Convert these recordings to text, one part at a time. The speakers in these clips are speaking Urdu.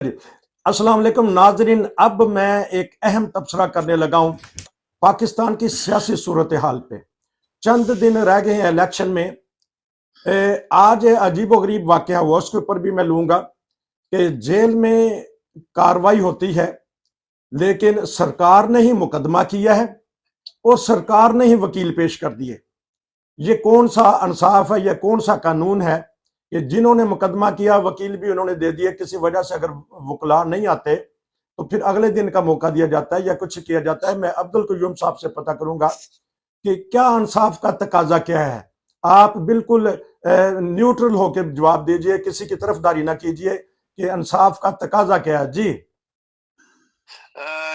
جی السلام علیکم ناظرین، اب میں ایک اہم تبصرہ کرنے لگا ہوں پاکستان کی سیاسی صورتحال پہ۔ چند دن رہ گئے ہیں الیکشن میں۔ آج عجیب و غریب واقعہ ہوا، اس کے اوپر بھی میں لوں گا کہ جیل میں کاروائی ہوتی ہے لیکن سرکار نے ہی مقدمہ کیا ہے اور سرکار نے ہی وکیل پیش کر دیے۔ یہ کون سا انصاف ہے، یہ کون سا قانون ہے کہ جنہوں نے مقدمہ کیا وکیل بھی انہوں نے دے دیے؟ کسی وجہ سے اگر وکلا نہیں آتے تو پھر اگلے دن کا موقع دیا جاتا ہے یا کچھ کیا جاتا ہے۔ میں عبدالقیوم صاحب سے پتہ کروں گا کہ کیا انصاف کا تقاضا کیا ہے۔ آپ بالکل نیوٹرل ہو کے جواب دیجئے، کسی کی طرفداری نہ کیجئے کہ انصاف کا تقاضا کیا ہے۔ جی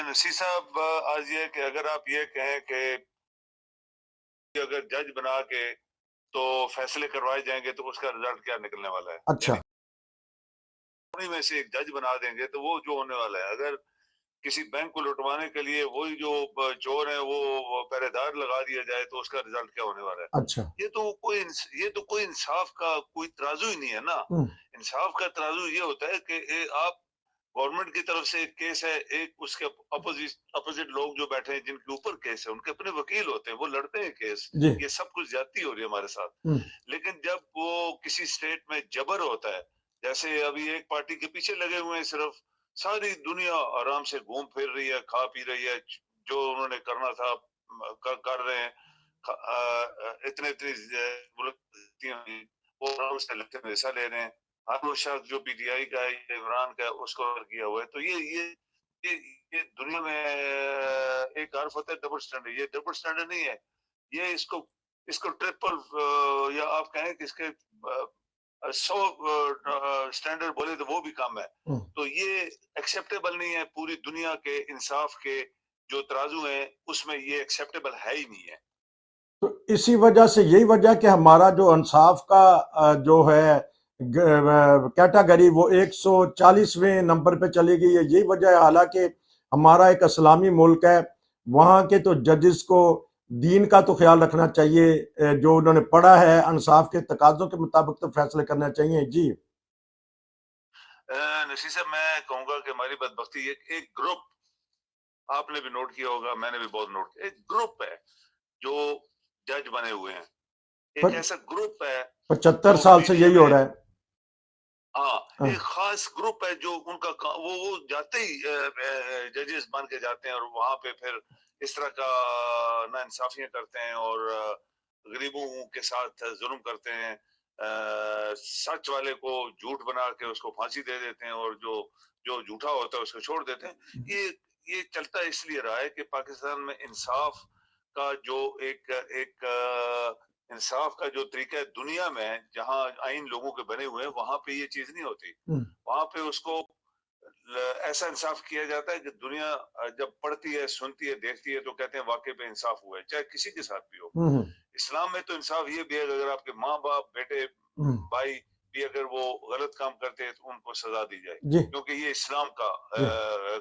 نصیر صاحب، آج یہ کہ اگر آپ یہ کہیں کہ اگر جج بنا کے تو فیصلے کروائے جائیں گے تو اس کا رزلٹ کیا نکلنے والا ہے؟ اچھا، انہی میں سے ایک جج بنا دیں گے تو وہ جو ہونے والا ہے، اگر کسی بینک کو لٹوانے کے لیے وہی جو چور ہیں وہ پہرے دار لگا دیا جائے تو اس کا رزلٹ کیا ہونے والا ہے؟ اچھا، یہ تو کوئی انصاف کا کوئی ترازو ہی نہیں ہے نا۔ انصاف کا ترازو یہ ہوتا ہے کہ آپ گورنمنٹ کی طرف سے ایک کیس ہے، ایک اس کے اپوزٹ لوگ جو بیٹھے ہیں جن کے اوپر کیس ہے، ان کے اپنے وکیل ہوتے ہیں، وہ لڑتے ہیں کیس، جی یہ سب کچھ زیادتی ہو رہی ہے ہمارے ساتھ۔ لیکن جب وہ کسی سٹیٹ میں جبر ہوتا ہے، جیسے ابھی ایک پارٹی کے پیچھے لگے ہوئے ہیں، صرف ساری دنیا آرام سے گھوم پھر رہی ہے، کھا پی رہی ہے، جو انہوں نے کرنا تھا کر رہے ہیں، اتنے وہ آرام سے الیکشن میں حصہ لے رہے ہیں۔ ہر وہ شخص جو پی ٹی آئی کا ہے، عمران کا ہے، اس کو کیا ہوا ہے۔ تو یہ دنیا میں ایک عرف ہوتا ہے ڈبل سٹینڈرڈ۔ یہ ڈبل سٹینڈرڈ نہیں ہے، یہ اس کو ٹرپل، یا آپ کہیں کہ اس کے 100 سٹینڈرڈ بولے تو وہ بھی کم ہے۔ تو یہ ایکسیپٹیبل نہیں ہے، پوری دنیا کے انصاف کے جو ترازو ہیں اس میں یہ ایکسیپٹیبل ہے ہی نہیں ہے۔ تو اسی وجہ سے یہی وجہ کہ ہمارا جو انصاف کا جو ہے کیٹاگری وہ 140ویں نمبر پہ چلی گئی ہے، یہی وجہ ہے۔ حالانکہ ہمارا ایک اسلامی ملک ہے، وہاں کے تو ججز کو دین کا تو خیال رکھنا چاہیے، جو انہوں نے پڑھا ہے انصاف کے تقاضوں کے مطابق تو فیصلے کرنا چاہیے۔ جی نشی صاحب، میں کہوں گا کہ ہماری بدبختی ایک گروپ، آپ نے بھی نوٹ کیا ہوگا، میں نے بھی بہت نوٹ کیا، ایک گروپ ہے جو جج بنے ہوئے ہیں، ایک ایسا گروپ ہے 75 سال سے یہی ہو رہا ہے۔ ہاں، ایک خاص گروپ ہے جو ان کا وہ جاتے ہی ججز بن کے جاتے ہیں اور وہاں پہ پھر اس طرح کا نا انصافیاں کرتے ہیں اور غریبوں کے ساتھ ظلم کرتے ہیں، سچ والے کو جھوٹ بنا کے اس کو پھانسی دے دیتے ہیں اور جو جھوٹا ہوتا ہے اس کو چھوڑ دیتے ہیں۔ یہ چلتا اس لیے رہا ہے کہ پاکستان میں انصاف کا جو ایک انصاف کا جو طریقہ ہے دنیا میں، جہاں آئین لوگوں کے بنے ہوئے ہیں، وہاں پہ یہ چیز نہیں ہوتی۔ وہاں پہ اس کو ایسا انصاف کیا جاتا ہے کہ دنیا جب پڑھتی ہے، سنتی ہے، دیکھتی ہے تو کہتے ہیں واقعی پہ انصاف ہوا ہے، چاہے کسی کے ساتھ بھی ہو۔ اسلام میں تو انصاف یہ بھی ہے کہ اگر آپ کے ماں باپ، بیٹے، بھائی بھی اگر وہ غلط کام کرتے ہیں تو ان کو سزا دی جائے، کیونکہ یہ اسلام کا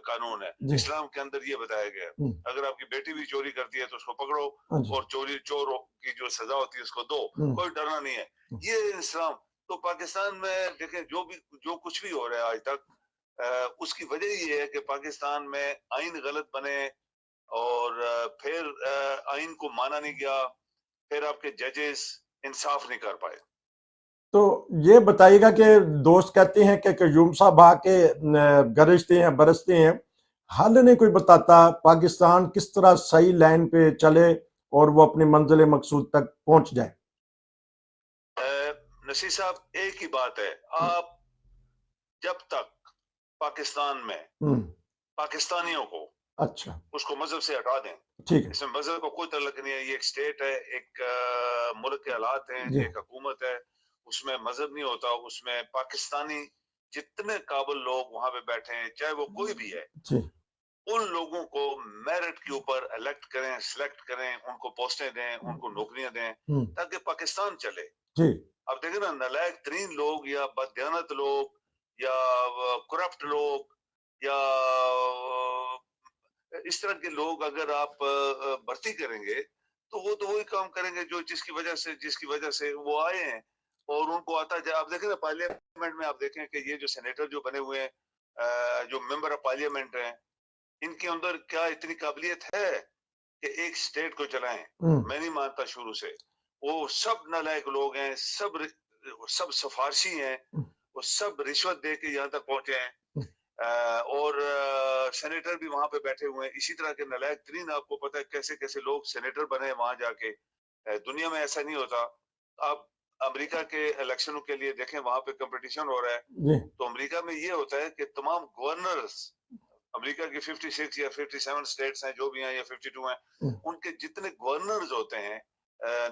قانون ہے۔ اسلام کے اندر یہ بتایا گیا ہے اگر آپ کی بیٹی بھی چوری کرتی ہے تو اس کو پکڑو اور چور کی جو سزا ہوتی ہے اس کو دو، کوئی ڈرنا نہیں ہے۔ یہ اسلام تو پاکستان میں دیکھیں جو کچھ بھی ہو رہا ہے آج تک، اس کی وجہ یہ ہے کہ پاکستان میں آئین غلط بنے اور پھر آئین کو مانا نہیں گیا، پھر آپ کے ججز انصاف نہیں کر پائے۔ تو یہ بتائیے گا کہ دوست کہتے ہیں کہ قیوم صاحب آ کے گرجتے ہیں برستے ہیں، حل نہیں کوئی بتاتا پاکستان کس طرح صحیح لائن پہ چلے اور وہ اپنی منزل مقصود تک پہنچ جائے؟ نصیر صاحب، ایک ہی بات ہے، آپ جب تک پاکستان میں پاکستانیوں کو اچھا اس کو مذہب سے ہٹا دیں، ٹھیک ہے، اس میں مذہب کو کوئی تعلق نہیں ہے، یہ ایک سٹیٹ ہے، ایک ملک کے حالات ہیں، ایک حکومت ہے، اس میں مذہب نہیں ہوتا، اس میں پاکستانی جتنے قابل لوگ وہاں پہ بیٹھے ہیں، چاہے وہ کوئی بھی ہے، ان لوگوں کو میرٹ کے اوپر الیکٹ کریں، سلیکٹ کریں، ان کو پوسٹیں دیں، ان کو نوکریاں دیں تاکہ پاکستان چلے۔ اب دیکھیں نا، نالائق ترین لوگ یا بددیانت لوگ یا کرپٹ لوگ یا اس طرح کے لوگ اگر آپ بھرتی کریں گے تو وہ تو وہی کام کریں گے جو جس کی وجہ سے وہ آئے ہیں اور ان کو آتا جائے۔ آپ دیکھیں نا پارلیمنٹ میں، آپ دیکھیں کہ یہ جو سینیٹر جو بنے ہوئے ہیں جو ممبر آف پارلیمنٹ ہیں ان کے اندر کیا اتنی قابلیت ہے کہ ایک سٹیٹ کو چلائیں؟ میں نہیں مانتا شروع سے. وہ سب نالائق لوگ ہیں, سب سفارشی ہیں, وہ سب رشوت دے کے یہاں تک پہنچے ہیں, اور سینیٹر بھی وہاں پہ بیٹھے ہوئے ہیں اسی طرح کے نالائق ترین. آپ کو پتہ ہے کیسے کیسے لوگ سینیٹر بنے ہیں وہاں جا کے. دنیا میں ایسا نہیں ہوتا. آپ امریکہ کے الیکشنوں کے لیے دیکھیں, وہاں پہ کمپٹیشن ہو رہا ہے, تو امریکہ میں یہ ہوتا ہے کہ تمام گورنرز امریکہ کے 56 یا 57 سٹیٹس ہیں جو بھی ہیں یا 52 ہیں, ان کے جتنے گورنرز ہوتے ہیں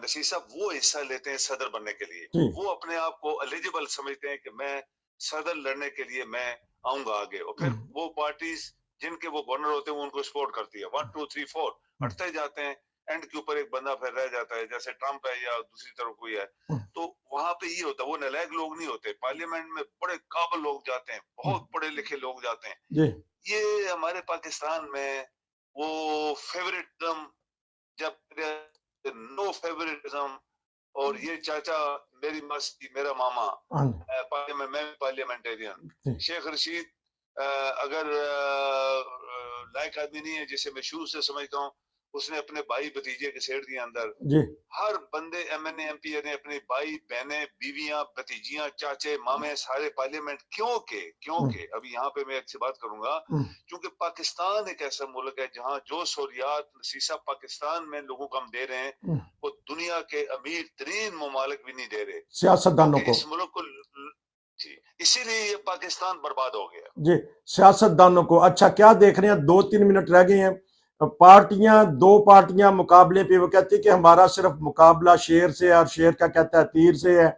نشید صاحب, وہ حصہ لیتے ہیں صدر بننے کے لیے. وہ اپنے آپ کو ایلیجیبل سمجھتے ہیں کہ میں صدر لڑنے کے لیے میں آؤں گا آگے, اور پھر وہ پارٹیز جن کے وہ گورنر ہوتے ہیں وہ ان کو سپورٹ کرتی ہے. 1 2 3 4 ہٹتے جاتے ہیں, اینڈ کے اوپر ایک بندہ پھر رہ جاتا ہے جیسے ٹرمپ ہے یا دوسری طرف کوئی ہے. تو وہاں پہ یہ ہوتا ہے, وہ نالائق لوگ نہیں ہوتے. پارلیمنٹ میں بڑے قابل لوگ جاتے ہیں, بہت پڑھے لکھے لوگ جاتے ہیں. یہ ہمارے پاکستان میں وہ فیوریٹزم, جب نو فیوریٹزم, اور یہ چاچا میری مستی میرا ماما, میں پارلیمنٹیرین. شیخ رشید اگر لائق آدمی نہیں ہے, جسے میں شروع سے سمجھتا ہوں, اس نے اپنے بھائی بھتیجے کے سیٹ دیا اندر. ہر بندے M N A M P نے اپنے بھائی بہنیں بیویاں بھتیجیاں چاچے مامے سارے پارلیمنٹ. کیونکہ ابھی یہاں پہ میں ایک سے بات کروں گا, کیونکہ پاکستان ایک ایسا ملک ہے جہاں جو سہولیات نصیصہ پاکستان میں لوگوں کو ہم دے رہے ہیں وہ دنیا کے امیر ترین ممالک بھی نہیں دے رہے سیاستدانوں کو. اس ملک کو جی اسی لیے یہ پاکستان برباد ہو گیا. جی سیاستدانوں کو. اچھا کیا دیکھ رہے ہیں, 2-3 منٹ رہ گئے ہیں. دو پارٹیاں مقابلے پہ, وہ کہتی ہے کہ ہمارا صرف مقابلہ شیر سے ہے, اور شیر کا کہتا ہے تیر سے ہے.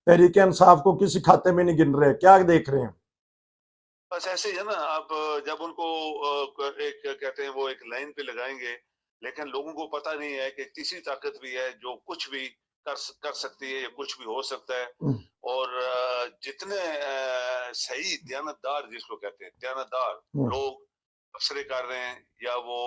تحریک انصاف کو کسی کھاتے میں نہیں گن رہے. کیا دیکھ رہے ہیں؟ بس ایسے ہی ہے نا. آپ جب ان کو ایک کہتے ہیں وہ ایک لائن پہ لگائیں گے, لیکن لوگوں کو پتہ نہیں ہے کہ تیسری طاقت بھی ہے جو کچھ بھی کر سکتی ہے یا کچھ بھی ہو سکتا ہے. اور جتنے صحیح دیانتدار, جس کو کہتے ہیں دیانتدار لوگ تبصرے کر رہے ہیں, یا وہ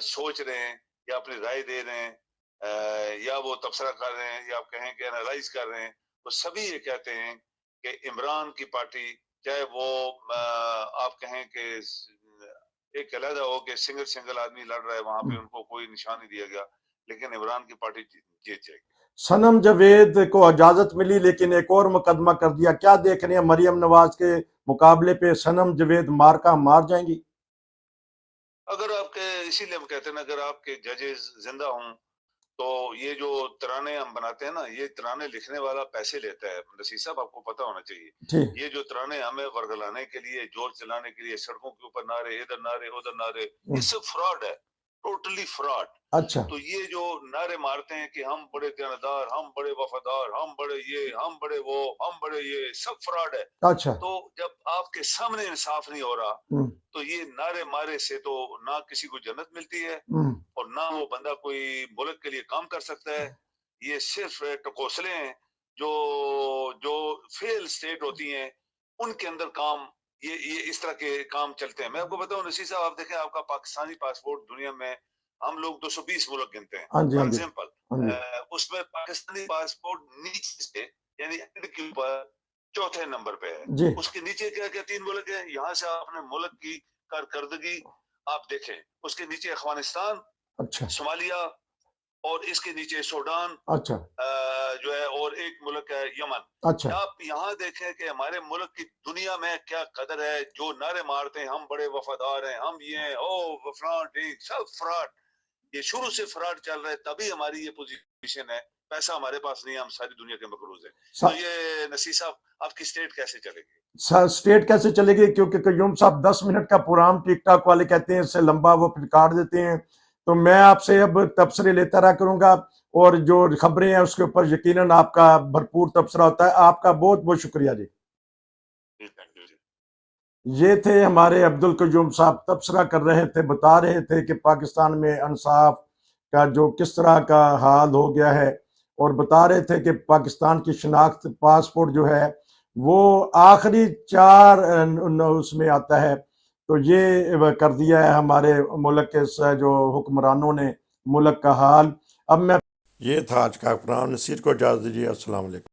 سوچ رہے ہیں, یا اپنی رائے دے رہے ہیں, یا وہ تبصرہ کر رہے ہیں, یا آپ کہیں کہ انالائز کر رہے ہیں, وہ سبھی یہ کہتے ہیں کہ عمران کی پارٹی, چاہے وہ آپ کہیں کہ ایک علیحدہ ہو کہ سنگل آدمی لڑ رہا ہے وہاں پہ, ان کو کوئی نشان نہیں دیا گیا, لیکن عمران کی پارٹی جیت جائے گی. صنم جاوید کو اجازت ملی لیکن ایک اور مقدمہ کر دیا. کیا دیکھ رہے ہیں, مریم نواز کے مقابلے پہ صنم جاوید مار جائیں گی؟ اگر آپ کے, اسی لیے ہم کہتے ہیں نا, اگر آپ کے ججز زندہ ہوں تو یہ جو ترانے ہم بناتے ہیں نا, یہ ترانے لکھنے والا پیسے لیتا ہے. نصیر صاحب آپ کو پتہ ہونا چاہیے, یہ جو ترانے ہمیں ورگلانے کے لیے, جوڑ چلانے کے لیے, سڑکوں کے اوپر نعرے, ادھر نعرے ادھر نعرے, یہ سب فراڈ ہے, ٹوٹلی فراڈ. اچھا. تو یہ جو نعرے مارتے ہیں کہ ہم بڑے دیانتدار, ہم بڑے وفادار, ہم بڑے یہ, ہم بڑے وہ, ہم بڑے یہ, سب فراڈ ہے. اچھا. تو جب آپ کے سامنے انصاف نہیں ہو رہا تو یہ نعرے مارے سے تو نہ کسی کو جنت ملتی ہے, اور نہ وہ بندہ کوئی ملک کے لیے کام کر سکتا ہے. یہ صرف ٹکوسلے ہیں جو فیل سٹیٹ ہوتی ہیں, ان کے اندر کام یہ اس طرح کے کام چلتے ہیں. میں آپ کو بتاؤں نصیر صاحب, آپ دیکھیں آپ کا پاکستانی پاسپورٹ دنیا میں ہم لوگ 220 ملک گنتے ہیں, فار ایگزامپل, اس میں پاکستانی پاسپورٹ نیچے سے یعنی اینڈ کے اوپر چوتھے نمبر پہ ہے. اس کے نیچے کیا 3 ملک ہیں. یہاں سے آپ اپنے ملک کی کارکردگی آپ دیکھیں, اس کے نیچے افغانستان, صومالیہ, اور اس کے نیچے سوڈان جو ہے, اور ایک ملک ہے یمن. آپ یہاں دیکھیں کہ ہمارے ملک کی دنیا میں کیا قدر ہے. جو نعرے مارتے ہیں ہم بڑے وفادار ہیں, ہم یہ ہیں, او فراڈ, سب فراڈ. یہ شروع سے فراڈ چل رہا ہے, تبھی ہماری یہ پوزیشن ہے. پیسہ ہمارے پاس نہیں ہے, ہم ساری دنیا کے مقروض ہیں. تو یہ نصیر صاحب آپ کی سٹیٹ کیسے چلے گی؟ سٹیٹ کیسے چلے گی؟ کیونکہ قیوم صاحب 10 منٹ کا پروگرام ٹک ٹاک والے کہتے ہیں اس سے لمبا وہ پھر کاٹ دیتے ہیں. تو میں آپ سے اب تبصرے لیتا رہا کروں گا, اور جو خبریں ہیں اس کے اوپر یقیناً آپ کا بھرپور تبصرہ ہوتا ہے. آپ کا بہت بہت شکریہ جی. یہ تھے ہمارے عبدالقیوم صاحب, تبصرہ کر رہے تھے, بتا رہے تھے کہ پاکستان میں انصاف کا جو کس طرح کا حال ہو گیا ہے, اور بتا رہے تھے کہ پاکستان کی شناخت پاسپورٹ جو ہے وہ آخری 4 اس میں آتا ہے. تو یہ کر دیا ہے ہمارے ملک کے جو حکمرانوں نے ملک کا حال. اب میں, یہ تھا آج کا پروگرام. نصیر کو اجازت دیجیے. السلام علیکم.